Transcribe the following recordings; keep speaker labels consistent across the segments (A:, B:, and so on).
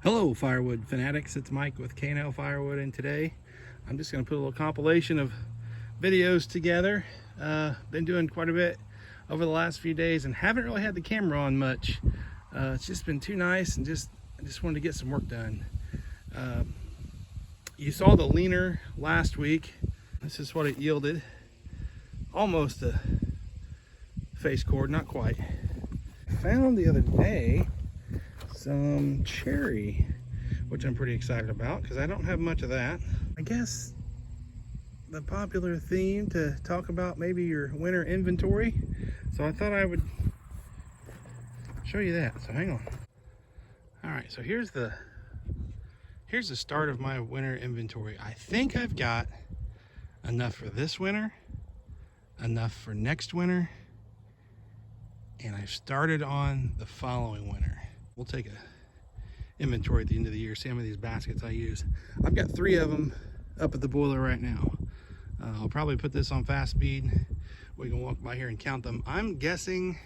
A: Hello Firewood fanatics, it's Mike with K&L Firewood, and today I'm just going to put a little compilation of videos together. Been doing quite a bit over the last few days and haven't really had the camera on much. It's just been too nice, and I just wanted to get some work done. You saw the leaner last week. This is what it yielded. Almost a face cord, not quite. Found the other day some cherry, which I'm pretty excited about because I don't have much of that. I guess the popular theme to talk about maybe your winter inventory, so I thought I would show you that. So hang on. All right, so here's the start of my winter inventory. I think I've got enough for this winter, enough for next winter, and I've started on the following winter. We'll take a inventory at the end of the year, see how many of these baskets I use. I've got 3 of them up at the boiler right now. I'll probably put this on fast speed. We can walk by here and count them. I'm guessing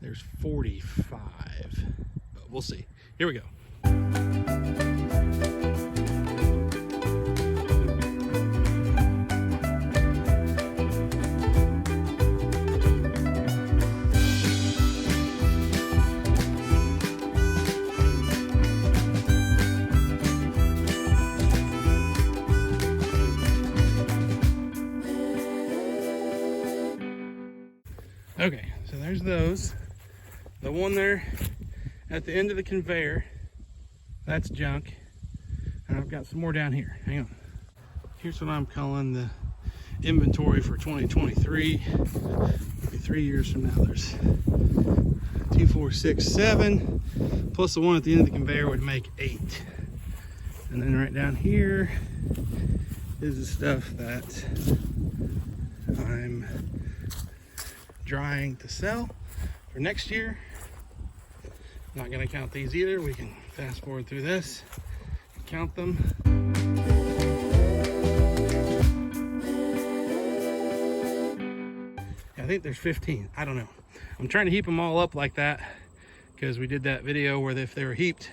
A: there's 45, but we'll see. Here we go. Okay, so there's those. The one there at the end of the conveyor, that's junk. And I've got some more down here. Hang on. Here's what I'm calling the inventory for 2023. Maybe 3 years from now. There's 2, 4, 6, 7. Plus the one at the end of the conveyor would make 8. And then right down here is the stuff that I'm drying to sell for next year. I'm not going to count these either. We can fast forward through this and count them. I think there's 15. I don't know. I'm trying to heap them all up like that because we did that video where if they were heaped,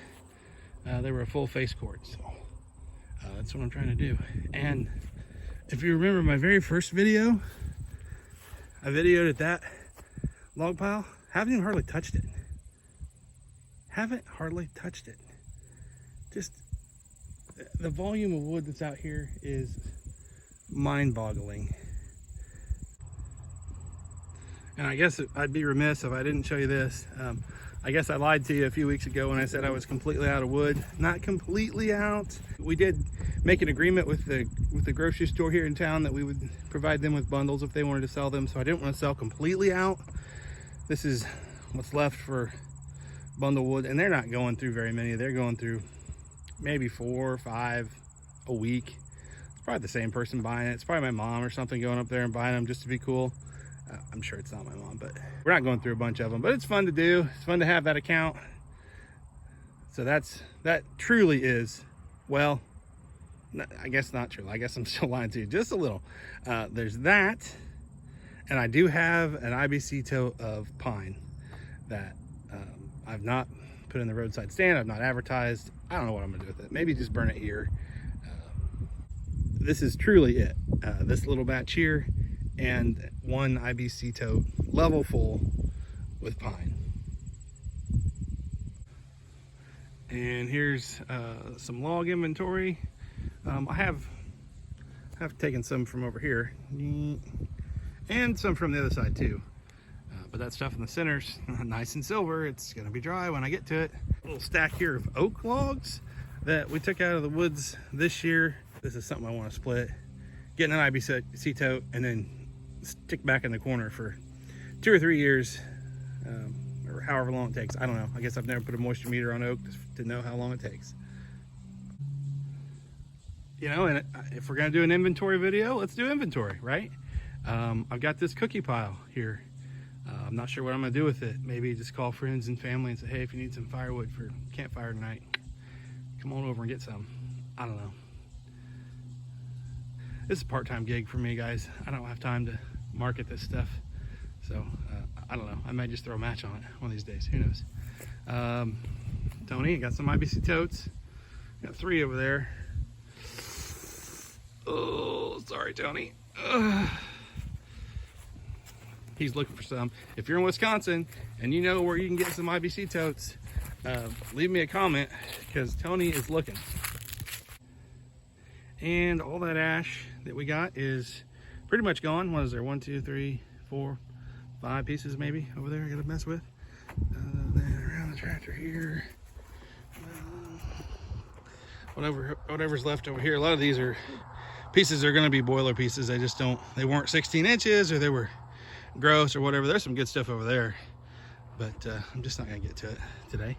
A: they were a full face cord. So that's what I'm trying to do. And if you remember my very first video, I videoed at that log pile. Haven't even hardly touched it. Just the volume of wood that's out here is mind-boggling. And I guess I'd be remiss if I didn't show you this. I guess I lied to you a few weeks ago when I said I was completely out of wood. Not completely out. We did make an agreement with the grocery store here in town that we would provide them with bundles if they wanted to sell them. So I didn't want to sell completely out. This is what's left for bundle wood, and they're not going through very many. They're going through maybe 4 or 5 a week. It's probably the same person buying it. It's probably my mom or something going up there and buying them just to be cool. I'm sure it's not my mom, but we're not going through a bunch of them, but it's fun to do. It's fun to have that account. So that truly is, well, I guess not true. I guess I'm still lying to you just a little. There's that, and I do have an IBC tote of pine that I've not put in the roadside stand. I've not advertised. I don't know what I'm gonna do with it. Maybe just burn it here. This is truly it. This little batch here, and 1 IBC tote level full with pine. And here's some log inventory. I have taken some from over here and some from the other side too. But that stuff in the center's nice and silver. It's gonna be dry when I get to it. A little stack here of oak logs that we took out of the woods this year. This is something I want to split. Get an IBC tote and then stick back in the corner for 2 or 3 years, or however long it takes. I don't know. I guess I've never put a moisture meter on oak to know how long it takes. You know, and if we're gonna do an inventory video, let's do inventory, right? I've got this cookie pile here. I'm not sure what I'm gonna do with it. Maybe just call friends and family and say, hey, if you need some firewood for campfire tonight, come on over and get some. I don't know. This is a part-time gig for me, guys. I don't have time to market this stuff. So I don't know, I might just throw a match on it one of these days, who knows. Tony, got some IBC totes. Got 3 over there. Oh, sorry, Tony. He's looking for some. If you're in Wisconsin and you know where you can get some IBC totes, leave me a comment because Tony is looking. And all that ash that we got is pretty much gone. What is there? 1, 2, 3, 4, 5 pieces maybe over there I gotta mess with. Then around the tractor here. Whatever's left over here. A lot of these are pieces are gonna be boiler pieces. They weren't 16 inches or they were gross or whatever. There's some good stuff over there, but I'm just not gonna get to it today.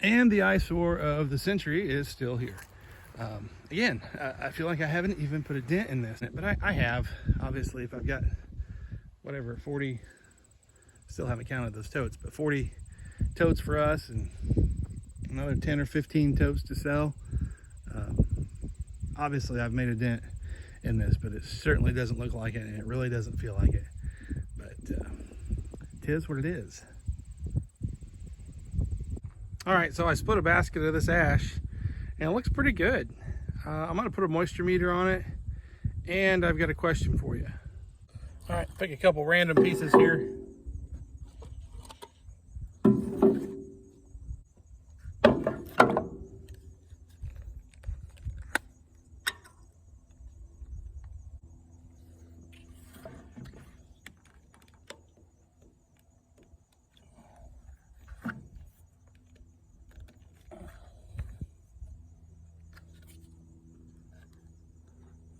A: And the eyesore of the century is still here. Again, I feel like I haven't even put a dent in this, but I have. Obviously, if I've got whatever 40, still haven't counted those totes, but 40 totes for us and another 10 or 15 totes to sell. Obviously, I've made a dent in this, but it certainly doesn't look like it, and it really doesn't feel like it. But it is what it is. All right, so I split a basket of this ash, and it looks pretty good. I'm gonna put a moisture meter on it, and I've got a question for you. All right, pick a couple random pieces here.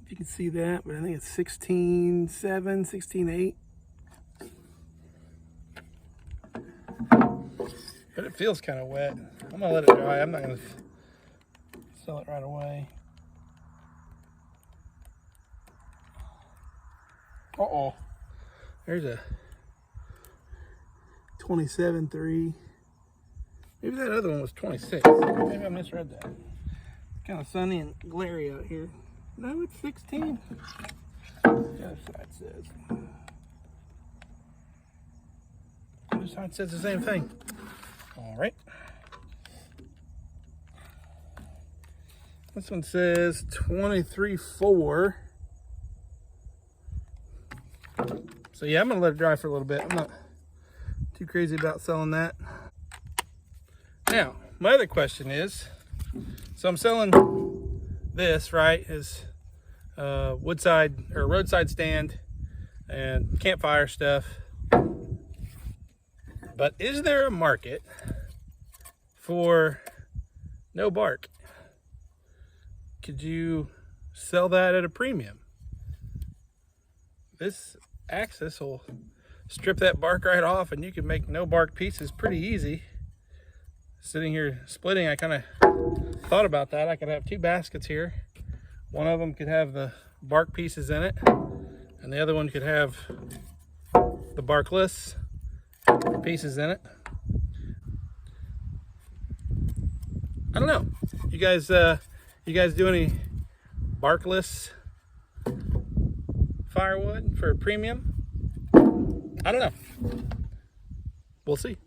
A: If you can see that, but I think it's 16.7, 16.8. But it feels kind of wet. I'm gonna let it dry. I'm not gonna sell it right away. Uh-oh. There's a 27.3. Maybe that other one was 26. Maybe I misread that. It's kind of sunny and glary out here. No, it's 16. The other side says. The other side says the same thing. All right. This one says 23.4. So yeah, I'm gonna let it dry for a little bit. I'm not too crazy about selling that. Now, my other question is, so I'm selling this, right, is woodside or roadside stand and campfire stuff. But is there a market for no bark? Could you sell that at a premium? This axis will strip that bark right off and you can make no bark pieces pretty easy. Sitting here splitting, I kind of thought about that. I could have 2 baskets here. One of them could have the bark pieces in it, and the other one could have the barkless pieces in it. I don't know. You guys do any barkless firewood for a premium? I don't know. We'll see.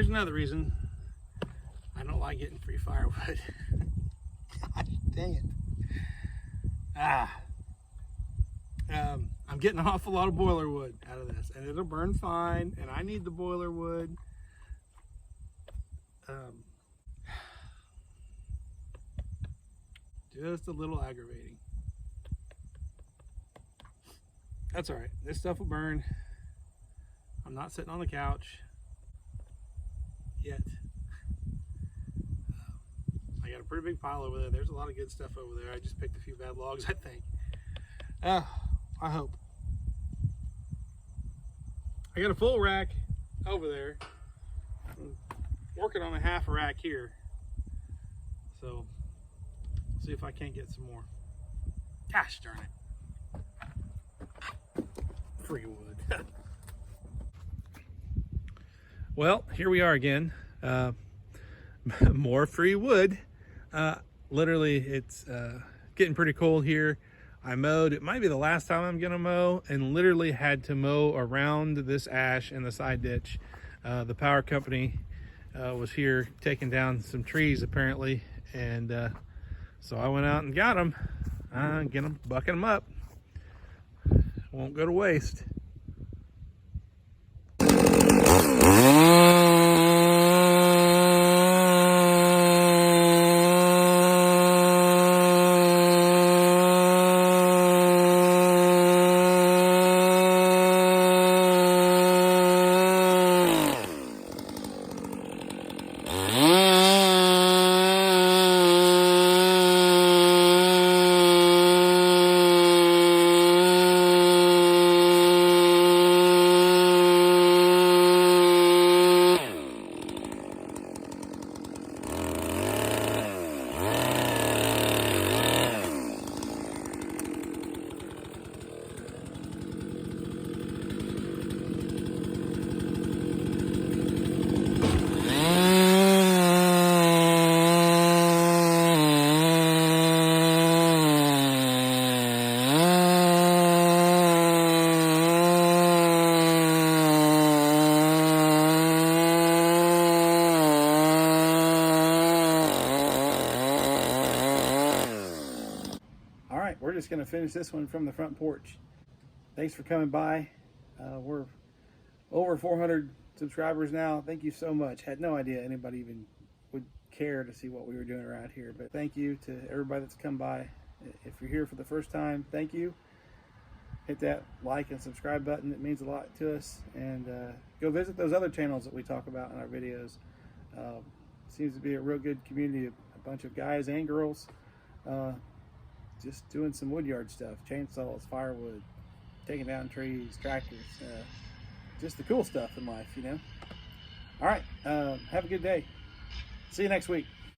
A: here's another reason I don't like getting free firewood. Gosh dang it. I'm getting an awful lot of boiler wood out of this, and it'll burn fine, and I need the boiler wood. Just a little aggravating. That's all right. This stuff will burn. I'm not sitting on the couch yet. I got a pretty big pile over there. There's a lot of good stuff over there. I just picked a few bad logs, I think. I hope. I got a full rack over there. I'm working on a half a rack here. So, see if I can't get some more. Gosh darn it. Free wood. Well, here we are again. More free wood. Literally, it's getting pretty cold here. I mowed. It might be the last time I'm gonna mow, and literally had to mow around this ash in the side ditch. The power company was here taking down some trees apparently, and so I went out and got them. Bucking them up. Won't go to waste. We're just going to finish this one from the front porch. Thanks for coming by. We're over 400 subscribers now. Thank you so much. Had no idea anybody even would care to see what we were doing around here, but thank you to everybody that's come by. If you're here for the first time, thank you. Hit that like and subscribe button. It means a lot to us. And go visit those other channels that we talk about in our videos. Seems to be a real good community, a bunch of guys and girls just doing some woodyard stuff, chainsaws, firewood, taking down trees, tractors, just the cool stuff in life, you know. All right, have a good day. See you next week.